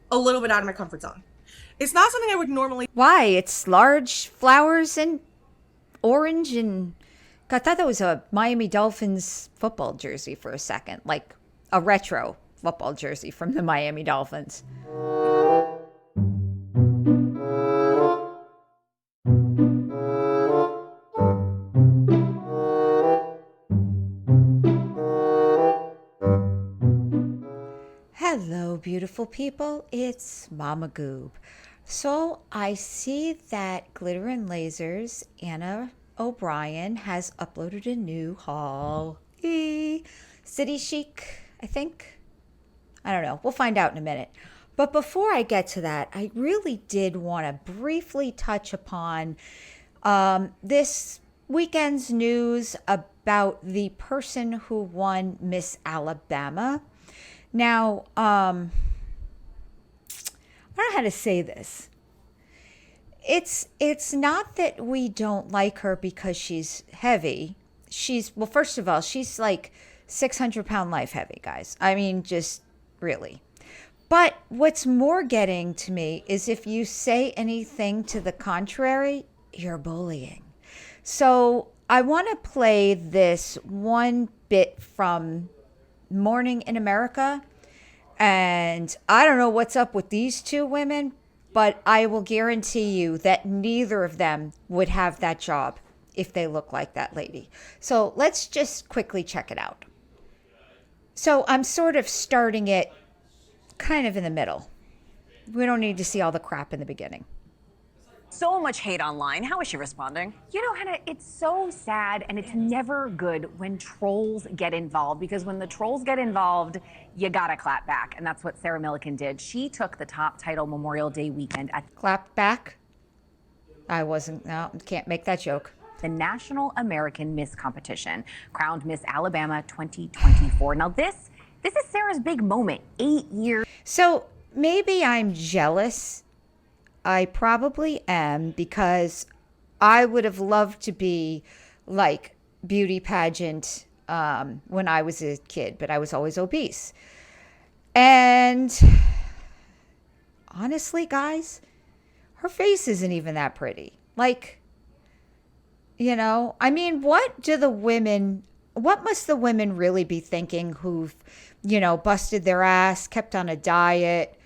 a little bit out of my comfort zone. It's not something I would normally. Why? It's large flowers and orange and I thought that was a Miami Dolphins football jersey for a second, like a retro football jersey from the Miami Dolphins. Hello, beautiful people. It's Mama Goob. So I see that Glitter and Lasers, Anna O'Brien, has uploaded a new haul. City Chic, I think. I don't know. We'll find out in a minute. But before I get to that, I really did want to briefly touch upon this weekend's news about the person who won Miss Alabama. Now, I don't know how to say this. It's not that we don't like her because she's heavy. Well, first of all, she's like 600-pound life heavy, guys. I mean, just really. But what's more getting to me is if you say anything to the contrary, you're bullying. So I want to play this one bit from Morning in America. And I don't know what's up with these two women, but I will guarantee you that neither of them would have that job if they look like that lady. So let's just quickly check it out. So I'm sort of starting it kind of in the middle. We don't need to see all the crap in the beginning. So much hate online. How is she responding? You know, Hannah, it's so sad and it's never good when trolls get involved, because when the trolls get involved, you gotta clap back. And that's what Sarah Millican did. She took the top title Memorial Day weekend at Clap back? No, can't make that joke. the National American Miss Competition, crowned Miss Alabama 2024. Now this is Sarah's big moment, 8 years. So maybe I'm jealous. I probably am, because I would have loved to be like beauty pageant when I was a kid, but I was always obese. And honestly, guys, her face isn't even that pretty. Like, I mean, what must the women really be thinking who've, busted their ass, kept on a diet,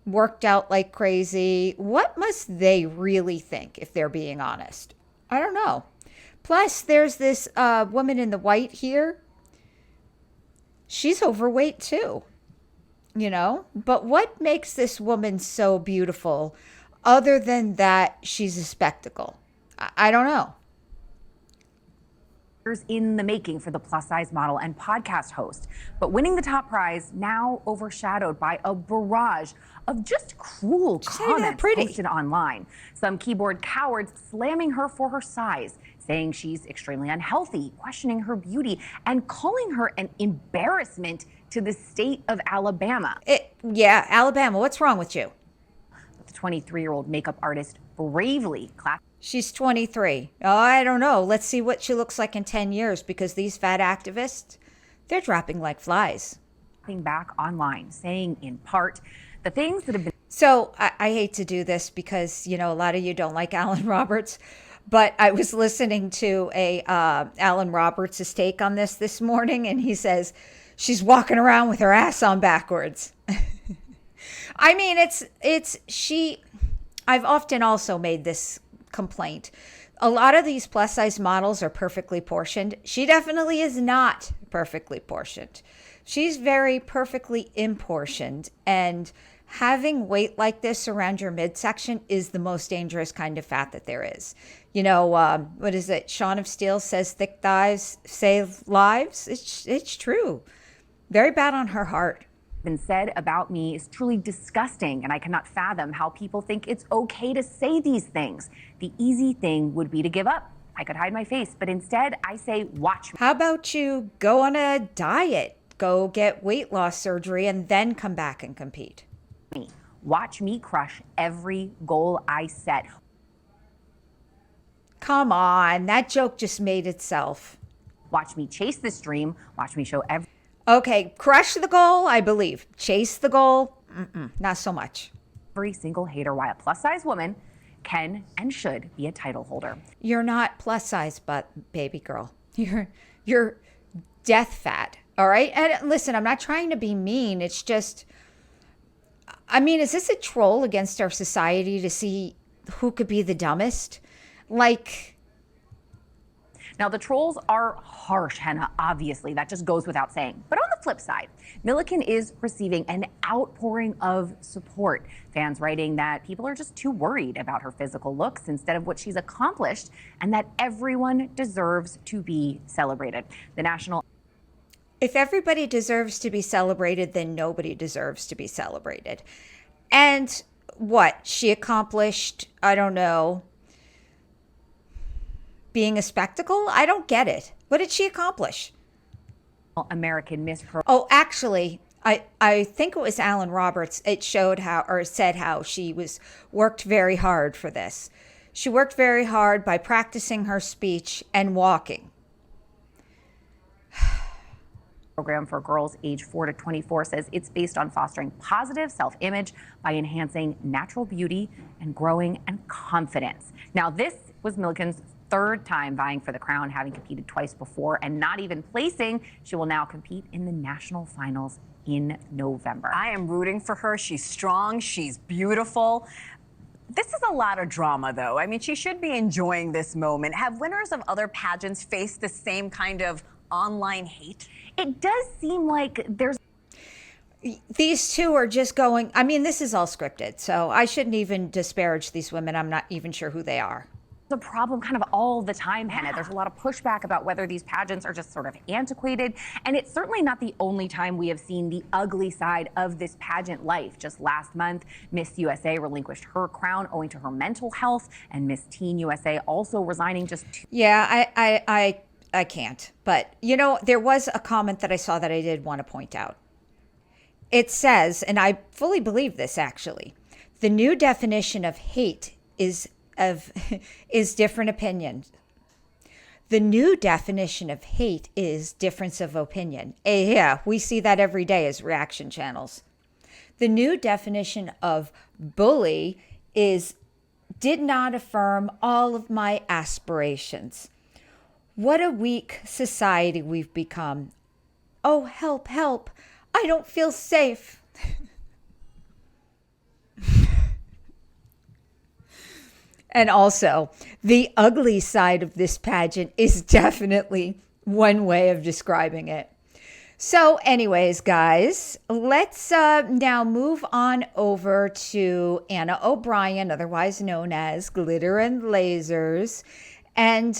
worked out like crazy? What must they really think, if they're being honest? I don't know. Plus, there's this woman in the white here. She's overweight too, But what makes this woman so beautiful other than that she's a spectacle? I don't know. In the making for the plus-size model and podcast host, but winning the top prize now overshadowed by a barrage of just cruel comments posted online. Some keyboard cowards slamming her for her size, saying she's extremely unhealthy, questioning her beauty, and calling her an embarrassment to the state of Alabama. Yeah, Alabama, what's wrong with you? The 23-year-old makeup artist bravely clapped. She's 23. Oh, I don't know. Let's see what she looks like in 10 years, because these fat activists, they're dropping like flies. Back online, saying in part the things that have been. So I hate to do this because, a lot of you don't like Alan Roberts, but I was listening to Alan Roberts' take on this morning, and he says she's walking around with her ass on backwards. I mean, I've often also made this complaint. A lot of these plus size models are perfectly portioned. She definitely is not perfectly portioned. She's very perfectly importioned, and having weight like this around your midsection is the most dangerous kind of fat that there is. What is it? Shaun of Steel says thick thighs save lives. It's true. Very bad on her heart. Been said about me is truly disgusting, and I cannot fathom how people think it's okay to say these things. The easy thing would be to give up. I could hide my face, but instead I say, watch me. How about you go on a diet, go get weight loss surgery, and then come back and compete? Watch me crush every goal I set. Come on, that joke just made itself. Watch me chase this dream. Watch me show every. Okay, crush the goal, I believe. Chase the goal, not so much. Every single hater why a plus-size woman can and should be a title holder. You're not plus size, but baby girl, you're death fat. All right. And listen, I'm not trying to be mean. It's just, I mean, is this a troll against our society to see who could be the dumbest? Like, now, the trolls are harsh, Henna, obviously. That just goes without saying. But on the flip side, Milliken is receiving an outpouring of support. Fans writing that people are just too worried about her physical looks instead of what she's accomplished, and that everyone deserves to be celebrated. The national... If everybody deserves to be celebrated, then nobody deserves to be celebrated. And what? She accomplished, I don't know, being a spectacle? I don't get it. What did she accomplish? American Miss Pro. Oh, actually, I think it was Alan Roberts. It showed how, or said how she worked very hard for this. She worked very hard by practicing her speech and walking. Program for girls age 4 to 24 says it's based on fostering positive self-image by enhancing natural beauty and growing and confidence. Now, this was Milliken's third time vying for the crown, having competed twice before and not even placing. She will now compete in the national finals in November. I am rooting for her. She's strong. She's beautiful. This is a lot of drama, though. I mean, she should be enjoying this moment. Have winners of other pageants faced the same kind of online hate? It does seem like there's... These two are just going, I mean, this is all scripted, so I shouldn't even disparage these women. I'm not even sure who they are. A problem kind of all the time, Henna. There's a lot of pushback about whether these pageants are just sort of antiquated. And it's certainly not the only time we have seen the ugly side of this pageant life. Just last month, Miss USA relinquished her crown owing to her mental health, and Miss Teen USA also resigning just Yeah, I can't. But, you know, there was a comment that I saw that I did want to point out. It says, and I fully believe this actually, the new definition of hate is different opinions. The new definition of hate is difference of opinion. Yeah, we see that every day as reaction channels. The new definition of bully is did not affirm all of my aspirations. What a weak society we've become. Oh, help, help. I don't feel safe. And also, the ugly side of this pageant is definitely one way of describing it. So anyways, guys, let's now move on over to Anna O'Brien, otherwise known as Glitter and Lasers. And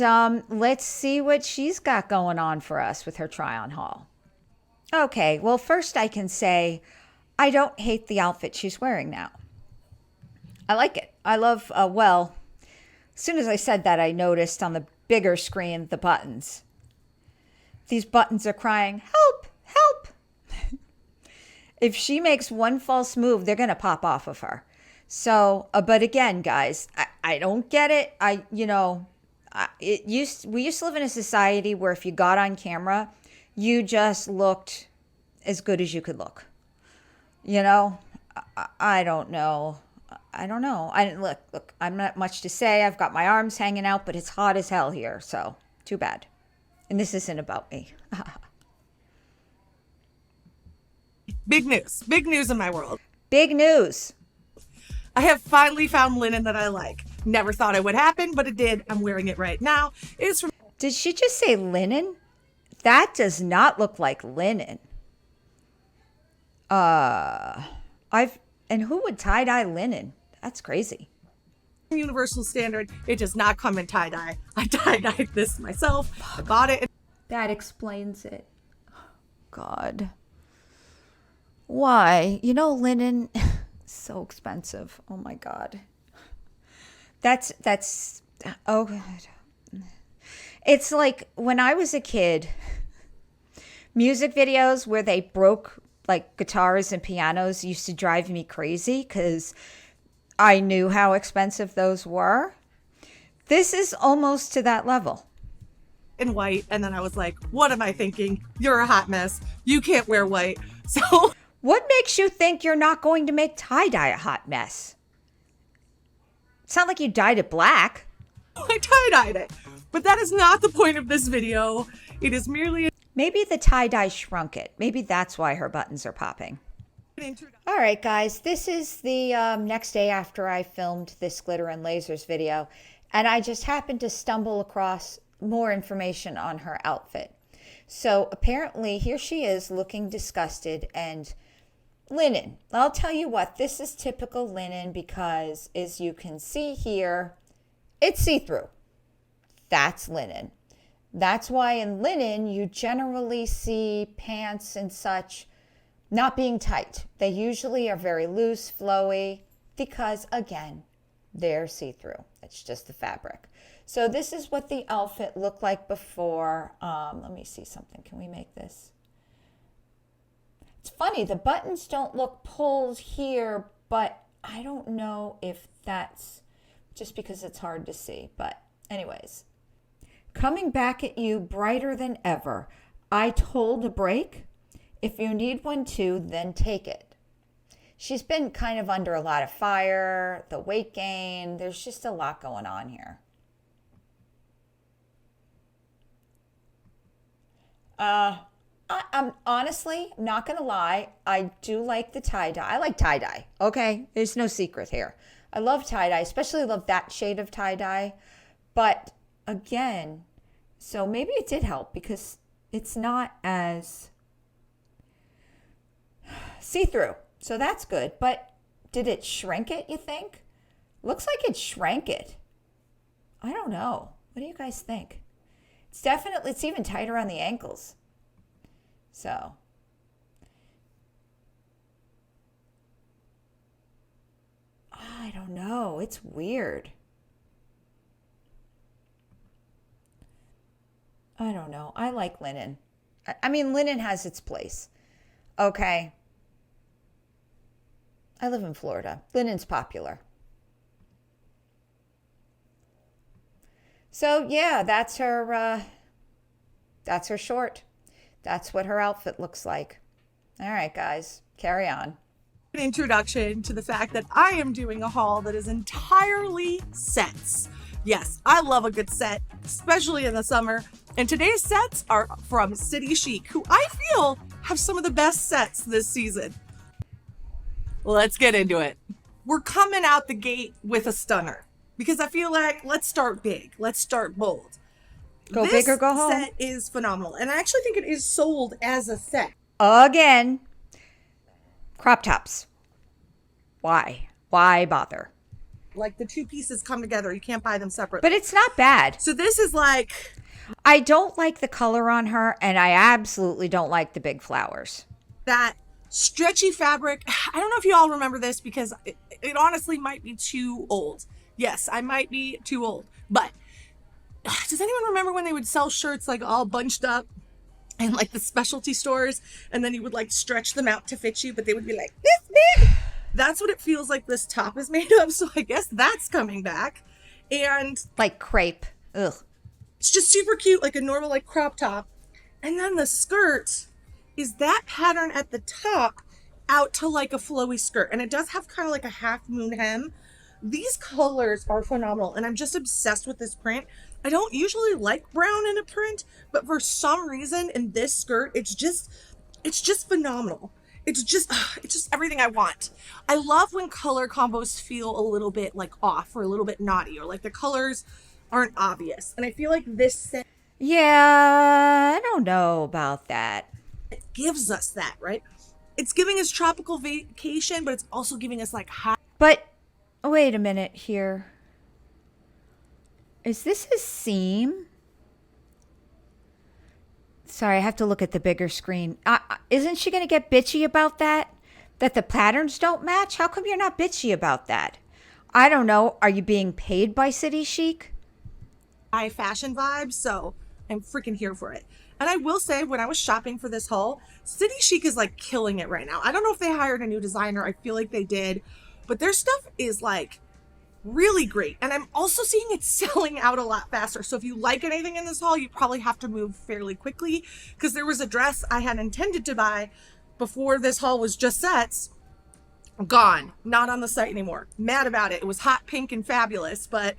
let's see what she's got going on for us with her try-on haul. Okay, well, first I can say I don't hate the outfit she's wearing now. I like it. I love, well... As soon as I said that, I noticed on the bigger screen the buttons. These buttons are crying, help, help. If she makes one false move, they're going to pop off of her. So, but again, guys, I don't get it. We used to live in a society where if you got on camera, you just looked as good as you could look. You know, I don't know. Look, I'm not much to say. I've got my arms hanging out, but it's hot as hell here. So too bad. And this isn't about me. Big news in my world. Big news. I have finally found linen that I like. Never thought it would happen, but it did. I'm wearing it right now. It's from... Did she just say linen? That does not look like linen. And who would tie-dye linen? That's crazy. Universal standard. It does not come in tie-dye. I tie-dyed this myself. I bought it. That explains it. God. Why? You know, linen is so expensive. Oh my God. That's oh God. It's like when I was a kid, music videos where they broke like guitars and pianos used to drive me crazy because I knew how expensive those were. This is almost to that level. In white, and then I was like, what am I thinking? You're a hot mess. You can't wear white. So What makes you think you're not going to make tie-dye a hot mess? It's not like you dyed it black. I tie-dyed it. But that is not the point of this video. It is merely... Maybe the tie-dye shrunk it. Maybe that's why her buttons are popping. All right, guys. This is the next day after I filmed this Glitter and Lasers video. And I just happened to stumble across more information on her outfit. So apparently here she is looking disgusted and linen. I'll tell you what, this is typical linen because as you can see here, it's see-through. That's linen. That's why in linen you generally see pants and such not being tight. They usually are very loose, flowy, because again, they're see-through. It's just the fabric. So this is what the outfit looked like before. Let me see something. Can we make this? It's funny, the buttons don't look pulled here, but I don't know if that's just because it's hard to see. But anyways, coming back at you brighter than ever. I told a break. If you need one too, then take it. She's been kind of under a lot of fire, the weight gain. There's just a lot going on here. I'm honestly not going to lie. I do like the tie-dye. I like tie-dye. Okay. There's no secret here. I love tie-dye, especially love that shade of tie-dye. But again, so maybe it did help because it's not as see-through. So that's good. But did it shrink it, you think? Looks like it shrank it. I don't know. What do you guys think? It's even tighter on the ankles. So. I don't know. It's weird. I don't know. I like linen. I mean, linen has its place. Okay. I live in Florida. Linen's popular. So yeah, that's her short. That's what her outfit looks like. All right, guys, carry on. An introduction to the fact that I am doing a haul that is entirely sets. Yes, I love a good set, especially in the summer. And today's sets are from City Chic, who I feel have some of the best sets this season. Let's get into it. We're coming out the gate with a stunner. Because I feel like, let's start big. Let's start bold. Go big or go home. This set is phenomenal. And I actually think it is sold as a set. Again, crop tops. Why? Why bother? Like the two pieces come together. You can't buy them separately. But it's not bad. So this is like... I don't like the color on her, and I absolutely don't like the big flowers. That stretchy fabric. I don't know if you all remember this because it honestly might be too old. Yes, I might be too old, but does anyone remember when they would sell shirts like all bunched up in like the specialty stores and then you would like stretch them out to fit you, but they would be like this big? That's what it feels like this top is made of. So I guess that's coming back. And like crepe. Ugh. It's just super cute, like a normal like crop top. And then the skirt is that pattern at the top out to like a flowy skirt. And it does have kind of like a half moon hem. These colors are phenomenal, and I'm just obsessed with this print. I don't usually like brown in a print, but for some reason in this skirt, it's just phenomenal. It's just everything I want. I love when color combos feel a little bit like off or a little bit naughty or like the colors aren't obvious. And I feel like this set, yeah, I don't know about that. It gives us that, right? It's giving us tropical vacation, but it's also giving us like hot. But wait a minute here. Is this a seam? Sorry, I have to look at the bigger screen. Isn't she going to get bitchy about that? That the patterns don't match? How come you're not bitchy about that? I don't know. Are you being paid by City Chic? High fashion vibes, so I'm freaking here for it. And I will say, when I was shopping for this haul, City Chic is like killing it right now. I don't know if they hired a new designer. I feel like they did. But their stuff is like really great. And I'm also seeing it selling out a lot faster. So if you like anything in this haul, you probably have to move fairly quickly because there was a dress I had intended to buy before this haul was just sets. Gone. Not on the site anymore. Mad about it. It was hot pink and fabulous, but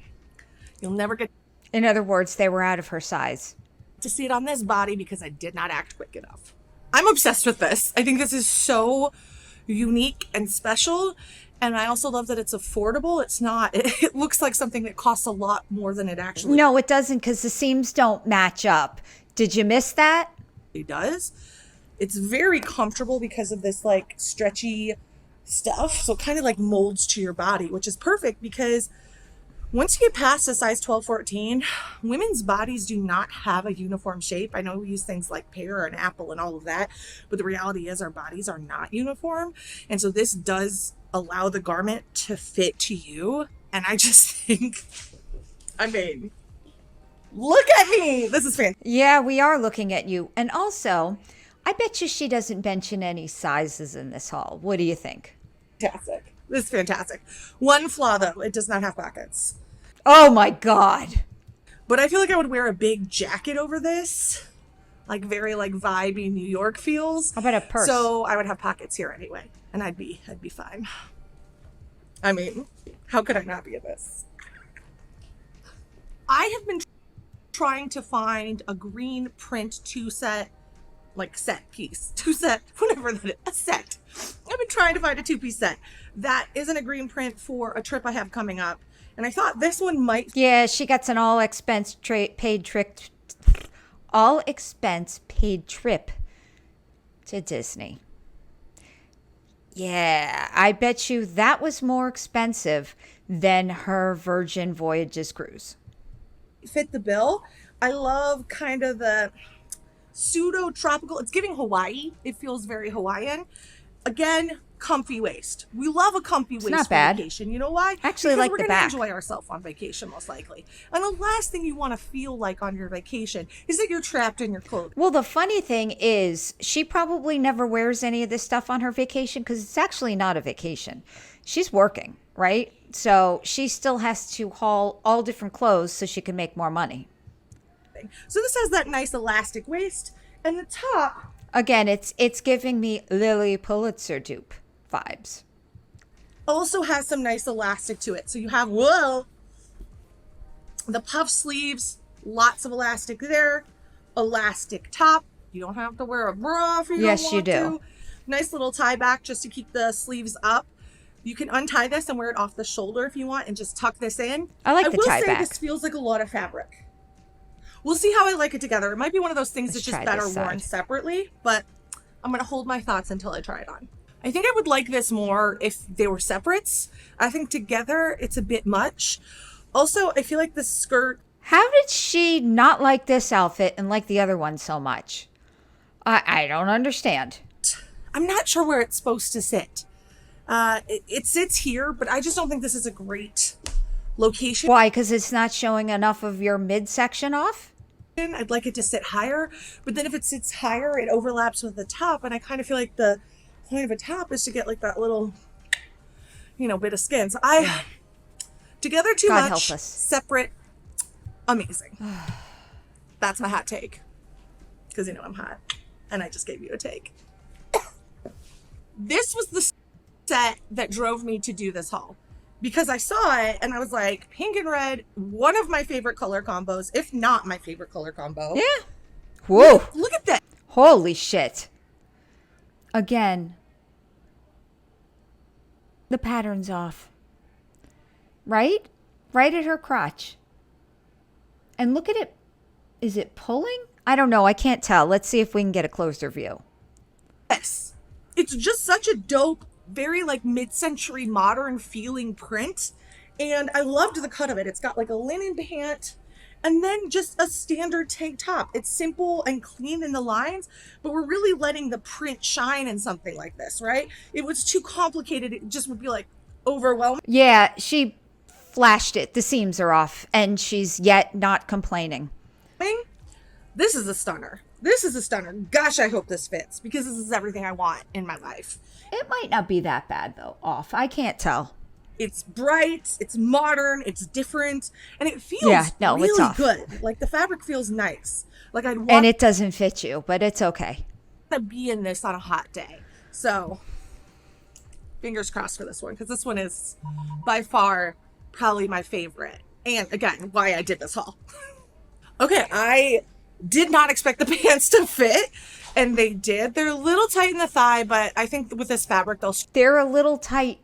you'll never get In other words, they were out of her size. to see it on this body because I did not act quick enough. I'm obsessed with this. I think this is so unique and special. And I also love that it's affordable. It's not, it looks like something that costs a lot more than it actually No, it doesn't, because the seams don't match up. Did you miss that? does. It's very comfortable because of this like stretchy stuff. So it kind of like molds to your body, which is perfect because once you get past a size 12, 14, women's bodies do not have a uniform shape. I know we use things like pear and apple and all of that, but the reality is our bodies are not uniform. And so this does allow the garment to fit to you. And I just think, I mean, look at me. This is fantastic. Yeah, we are looking at you. And also, I bet you she doesn't mention any sizes in this haul. What do you think? This is fantastic. One flaw though, it does not have pockets. Oh my God. But I feel like I would wear a big jacket over this. Like very like vibey New York feels. How about a purse? So I would have pockets here anyway. And I'd be fine. I mean, how could I not be in this? I have been trying to find a green print set piece. Whatever that is. A set. I've been trying to find a 2-piece set that isn't a green print for a trip I have coming up. And I thought this one might. Yeah, she gets an all expense paid trip to Disney. Yeah, I bet you that was more expensive than her Virgin Voyages cruise. Fit the bill. I love kind of the pseudo tropical. It's giving Hawaii. It feels very Hawaiian. Again, comfy waist. We love a comfy waist not for bad. vacation. You know why? Actually, because like we're the gonna back. enjoy ourselves on vacation most likely. And the last thing you want to feel like on your vacation is that you're trapped in your clothes. Well, the funny thing is, she probably never wears any of this stuff on her vacation because it's actually not a vacation. She's working, right? So she still has to haul all different clothes so she can make more money. So this has that nice elastic waist, and the top Again, it's giving me Lily Pulitzer dupe vibes. also has some nice elastic to it. So you have, the puff sleeves, lots of elastic there, elastic top. You don't have to wear a bra if you Yes, don't you want do. to. Nice little tie back just to keep the sleeves up. You can untie this and wear it off the shoulder if you want and just tuck this in. I like the tie will say back. this feels like a lot of fabric. We'll see how I like it together. It might be one of those things Let's that's just try better this worn side. separately, but I'm going to hold my thoughts until I try it on. I think I would like this more if they were separates. I think together it's a bit much. Also, I feel like the skirt. How did she not like this outfit and like the other one so much? I don't understand. I'm not sure where it's supposed to sit. It sits here, but I just don't think this is a great location. Why? Because it's not showing enough of your midsection off? I'd like it to sit higher, but then if it sits higher, it overlaps with the top, and I kind of feel like the point of a top is to get like that little, bit of skin. So together too God much, help us. separate, amazing. That's my hot take, because I'm hot, and I just gave you a take. This was the set that drove me to do this haul. Because I saw it and I was like, pink and red, one of my favorite color combos, if not my favorite color combo. Yeah. Whoa. Look at that. Holy shit. Again, the pattern's off. Right? Right at her crotch. And look at it. Is it pulling? I don't know. I can't tell. Let's see if we can get a closer view. Yes. It's just such a dope, very like mid-century modern feeling print. And I loved the cut of it. It's got like a linen pant and then just a standard tank top. It's simple and clean in the lines, but we're really letting the print shine in something like this, right? It was too complicated. It just would be like overwhelming. Yeah, she flashed it. The seams are off and she's yet not complaining. This is a stunner. This is a stunner. Gosh, I hope this fits because this is everything I want in my life. It might not be that bad though. Off. I can't tell. It's bright, it's modern, it's different, and it feels it's really off. good. Like the fabric feels nice. Like I'd And want it doesn't fit you, but it's okay. to be in this on a hot day. So fingers crossed for this one, because this one is by far probably my favorite. And again, why I did this haul. Okay, I did not expect the pants to fit, and they did. They're a little tight in the thigh, but I think with this fabric, they're a little tight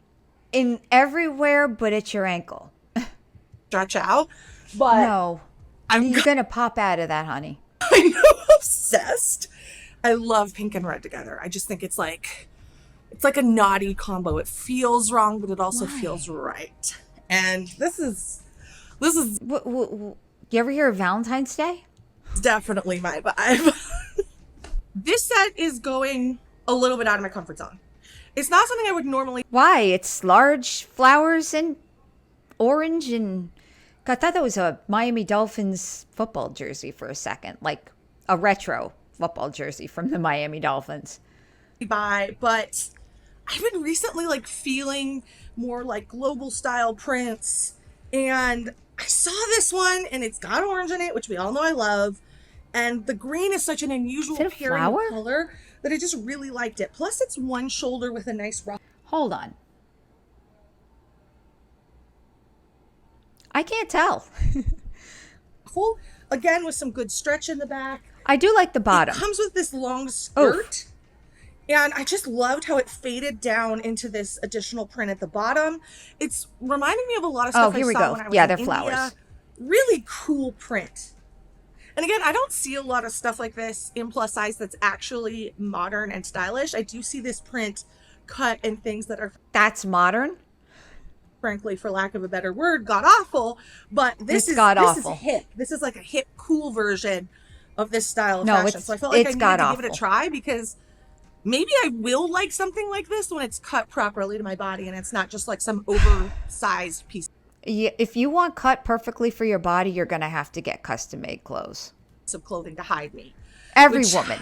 in everywhere, but it's your ankle. Stretch out. But no, you're going to pop out of that, honey. I'm obsessed. I love pink and red together. I just think it's like a naughty combo. It feels wrong, but it also feels right. And this is you ever hear of Valentine's Day? Definitely my vibe. This set is going a little bit out of my comfort zone. It's not something I would normally. Why? It's large flowers and orange, and I thought that was a Miami Dolphins football jersey for a second, like a retro football jersey from the Miami Dolphins. But I've been recently like feeling more like global style prints, and I saw this one and it's got orange in it, which we all know I love, and the green is such an unusual pairing of color that I just really liked it. Plus it's one shoulder with a nice ruff. Hold on, I can't tell. Again, with some good stretch in the back. I do like the bottom. It comes with this long skirt. And I just loved how it faded down into this additional print at the bottom. It's reminding me of a lot of stuff I saw when I was in they're India. flowers. Really cool print. And again, I don't see a lot of stuff like this in plus size that's actually modern and stylish. I do see this print cut in things that are... That's modern? Frankly, for lack of a better word, god awful. But this is hip. This is like a hip, cool version of this style of fashion. So I felt like I needed to give it a try, because maybe I will like something like this when it's cut properly to my body and it's not just like some oversized piece. Yeah, if you want cut perfectly for your body, you're going to have to get custom made clothes. Of clothing to hide me. Every woman.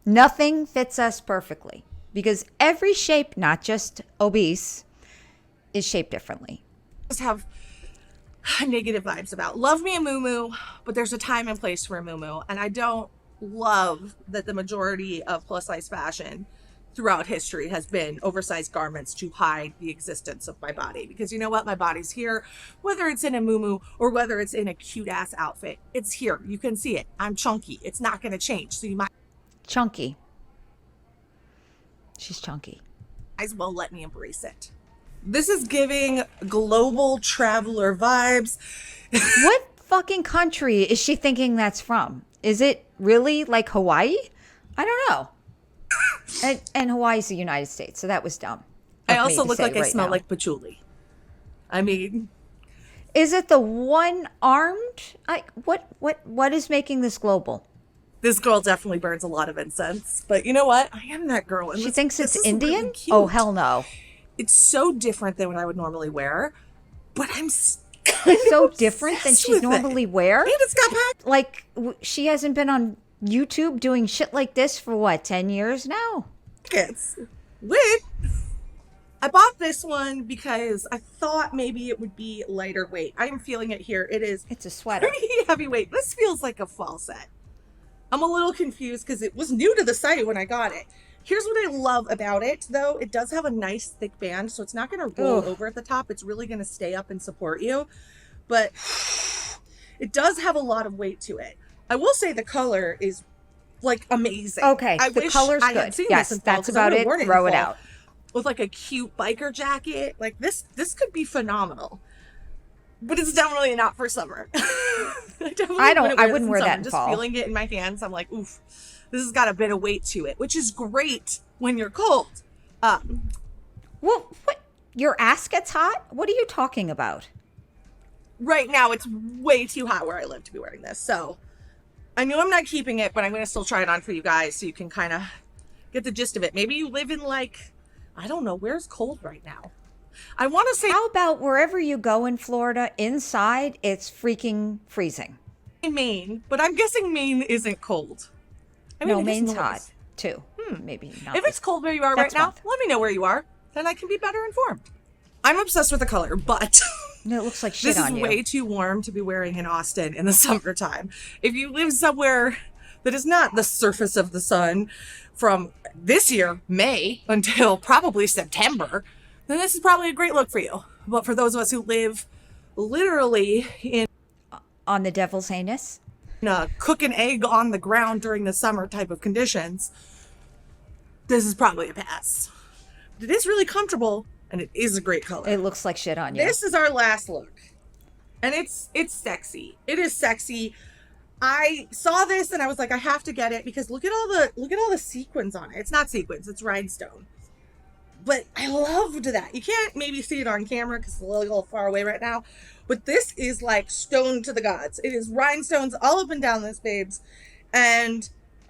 Nothing fits us perfectly, because every shape, not just obese, is shaped differently. Just have negative vibes about. Love me a muumuu, but there's a time and place for a muumuu, and I don't love that the majority of plus size fashion throughout history has been oversized garments to hide the existence of my body, because you know what, my body's here, whether it's in a muumuu or whether it's in a cute ass outfit. It's here, you can see it. I'm chunky. It's not going to change, so you might chunky. She's chunky. As well let me embrace it. This is giving global traveler vibes. What fucking country is she thinking that's from? Is it really like Hawaii? I don't know. And Hawaii's the United States, so that was dumb. I also look like I smell like patchouli. I mean, is it the one-armed? What is making this global? This girl definitely burns a lot of incense, but you know what? I am that girl. And she thinks it's Indian? Really, oh, hell no. It's so different than what I would normally wear, but I'm so different than she'd normally wear. And it's got packed. Like, she hasn't been on YouTube doing shit like this for what, 10 years now? It's with. I bought this one because I thought maybe it would be lighter weight. I am feeling it here. It's a sweater. Pretty heavyweight. This feels like a fall set. I'm a little confused because it was new to the site when I got it. Here's what I love about it, though. It does have a nice thick band, so it's not going to roll over at the top. It's really going to stay up and support you. But it does have a lot of weight to it. I will say the color is, like, amazing. Okay, the color's good. Yes, that's about it. Throw it out. With, like, a cute biker jacket. Like, this could be phenomenal. But it's definitely not for summer. I wouldn't wear that in fall. Just feeling it in my hands, I'm like, oof. This has got a bit of weight to it, which is great when you're cold. Well, what? Your ass gets hot? What are you talking about? Right now, it's way too hot where I live to be wearing this. So I knew I'm not keeping it, but I'm going to still try it on for you guys so you can kind of get the gist of it. Maybe you live in, like, I don't know, where's cold right now? I want to say... How about wherever you go in Florida, inside, it's freaking freezing. Maine, but I'm guessing Maine isn't cold. I mean, no, Maine's hot, too. Maybe not. If it's cold where you are right now, let me know where you are. Then I can be better informed. I'm obsessed with the color, but... It looks like shit on you. This is way too warm to be wearing in Austin in the summertime. If you live somewhere that is not the surface of the sun from this year, May, until probably September, then this is probably a great look for you. But for those of us who live literally in On the devil's anus? cook an egg on the ground during the summer type of conditions, this is probably a pass. But it is really comfortable and it is a great color. It looks like shit on you. This is our last look. And it's sexy. It is sexy. I saw this and I was like, I have to get it because look at all the sequins on it. It's not sequins, it's rhinestone. But I loved that. You can't maybe see it on camera because it's a little far away right now. But this is like stone to the gods. It is rhinestones all up and down this, babes. And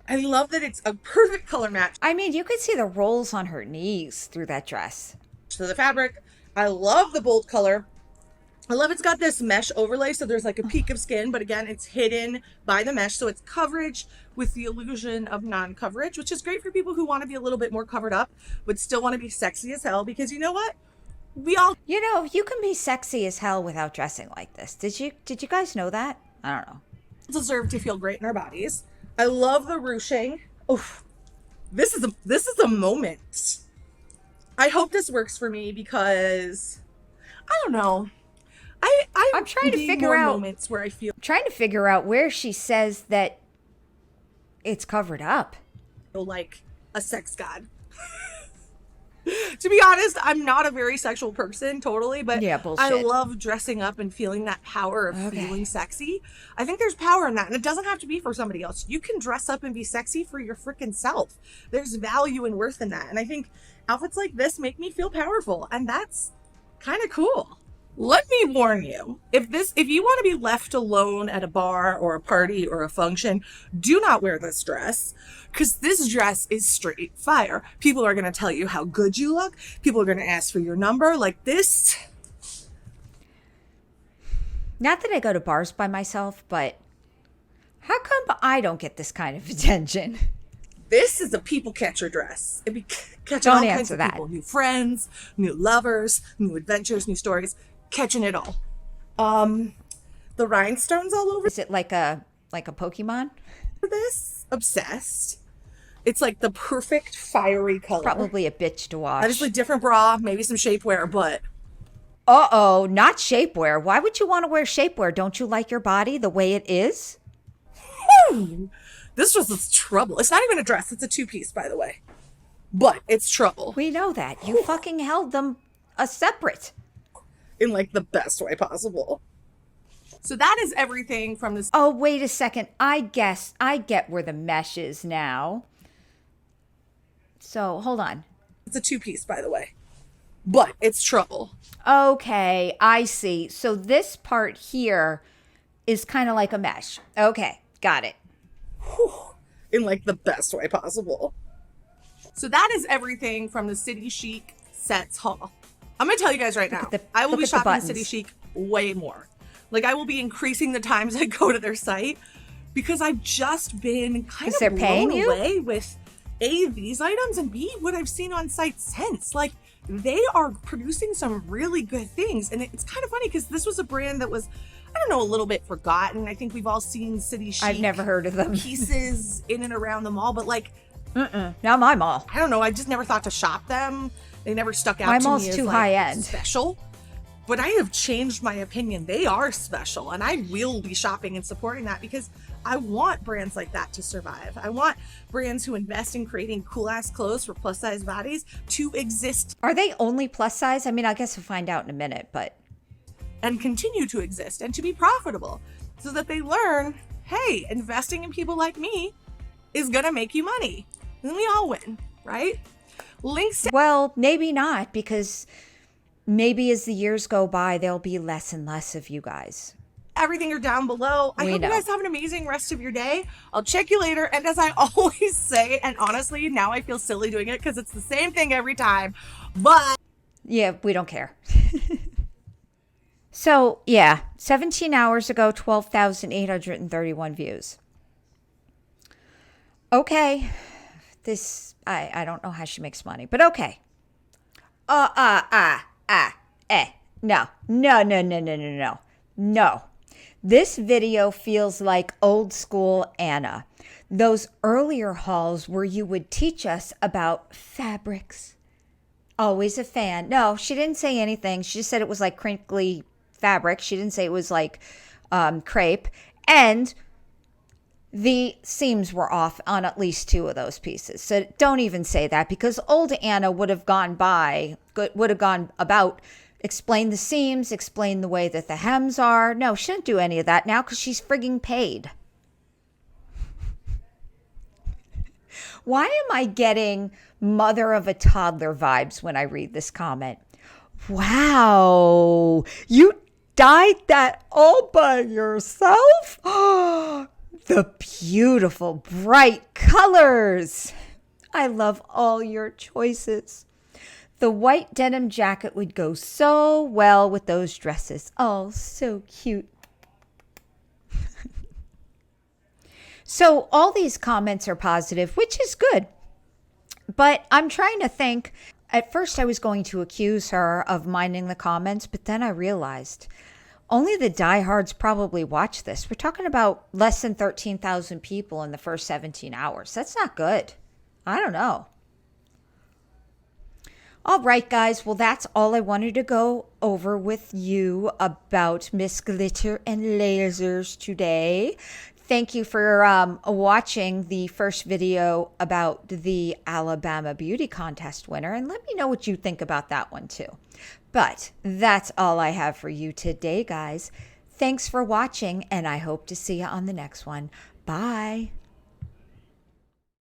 I love that it's a perfect color match. I mean, you could see the rolls on her knees through that dress. So the fabric, I love the bold color. I love it's got this mesh overlay, so there's like a peak of skin, but again, it's hidden by the mesh, so it's coverage with the illusion of non-coverage, which is great for people who want to be a little bit more covered up, but still want to be sexy as hell, because you know what? You know, you can be sexy as hell without dressing like this. Did you guys know that? I don't know. Deserve to feel great in our bodies. I love the ruching. Oof. This is a moment. I hope this works for me because I don't know. I'm trying to figure out moments where I feel where she says that it's covered up. Like a sex god. To be honest, I'm not a very sexual person, totally, but yeah, bullshit. I love dressing up and feeling that power of feeling sexy. I think there's power in that, and it doesn't have to be for somebody else. You can dress up and be sexy for your freaking self. There's value and worth in that, and I think outfits like this make me feel powerful, and that's kind of cool. Let me warn you, if you want to be left alone at a bar or a party or a function, do not wear this dress, because this dress is straight fire. People are going to tell you how good you look. People are going to ask for your number. Like this. Not that I go to bars by myself, but how come I don't get this kind of attention? This is a people catcher dress. It be catching Don't all kinds answer of that. people, new friends, new lovers, new adventures, new stories. Catching it all. The rhinestones all over. Is it like a Pokemon? This obsessed. It's like the perfect fiery color. Probably a bitch to wash. Obviously different bra, maybe some shapewear, but Uh-oh, not shapewear. Why would you want to wear shapewear? Don't you like your body the way it is? whew, this dress is trouble. It's not even a dress, it's a two-piece, by the way. But it's trouble. We know that. You fucking held them a separate. In like the best way possible. So that is everything from this. Oh, wait a second. I get where the mesh is now. So, hold on. It's a two-piece, by the way. But it's trouble. Okay, I see. So this part here is kind of like a mesh. Okay, got it. Whew, in like the best way possible. So that is everything from the City Chic Sets haul. I'm going to tell you guys right now, I will be shopping at City Chic way more. Like, I will be increasing the times I go to their site because I've just been kind of blown away with A, these items, and B, what I've seen on site since. Like, they are producing some really good things. And it's kind of funny because this was a brand that was, I don't know, a little bit forgotten. I think we've all seen City Chic. I've never heard of them. Pieces in and around the mall, but like, not my mall. I don't know. I just never thought to shop them. They never stuck out my to mall's me as too like high end. special. But I have changed my opinion. They are special, and I will be shopping and supporting that because I want brands like that to survive. I want brands who invest in creating cool ass clothes for plus size bodies to exist. Are they only plus size? I mean, I guess we'll find out in a minute, but and continue to exist and to be profitable so that they learn, hey, investing in people like me is gonna make you money. And we all win, right? Links. Well, maybe not, because maybe as the years go by, there'll be less and less of you guys. Everything are down below. I hope you guys have an amazing rest of your day. I'll check you later. And as I always say, and honestly, now I feel silly doing it because it's the same thing every time, but yeah, we don't care. So yeah, 17 hours ago, 12,831 views. Okay. This, I don't know how she makes money, but okay. No. This video feels like old school Anna. Those earlier hauls where you would teach us about fabrics. Always a fan. No, she didn't say anything. She just said it was like crinkly fabric. She didn't say it was like crepe. And the seams were off on at least 2 of those pieces. So don't even say that, because old Anna would have gone about, explain the seams, explain the way that the hems are. No, she didn't do any of that now because she's frigging paid. Why am I getting mother of a toddler vibes when I read this comment? Wow, you dyed that all by yourself? Oh, the beautiful bright colors. I love all your choices. The white denim jacket would go so well with those dresses. Oh, so cute. So all these comments are positive, which is good. But I'm trying to think. At first, I was going to accuse her of minding the comments, but then I realized only the diehards probably watch this. We're talking about less than 13,000 people in the first 17 hours. That's not good. I don't know. All right, guys. Well, that's all I wanted to go over with you about Miss Glitter and Lasers today. Thank you for watching the first video about the Alabama Beauty Contest winner, and let me know what you think about that one too. But that's all I have for you today, guys. Thanks for watching, and I hope to see you on the next one. Bye.